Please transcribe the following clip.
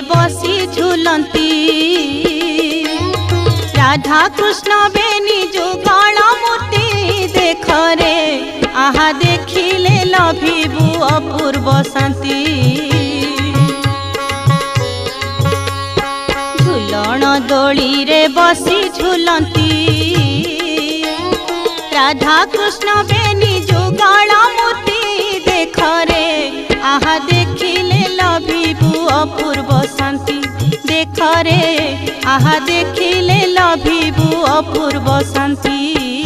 बसी झुलंती राधा कृष्ण बेनी जुगल मूर्ति देख रे आहा देखिले लभिबु अपूर्व शांति झुलण दोली रे बसी झुलंती राधा कृष्ण बेनी जुगल मूर्ति देख रे आहा देखिले लभिबु अपूर्व शांति देख रे आहा देखिले लभिबु अपूर्व शांति।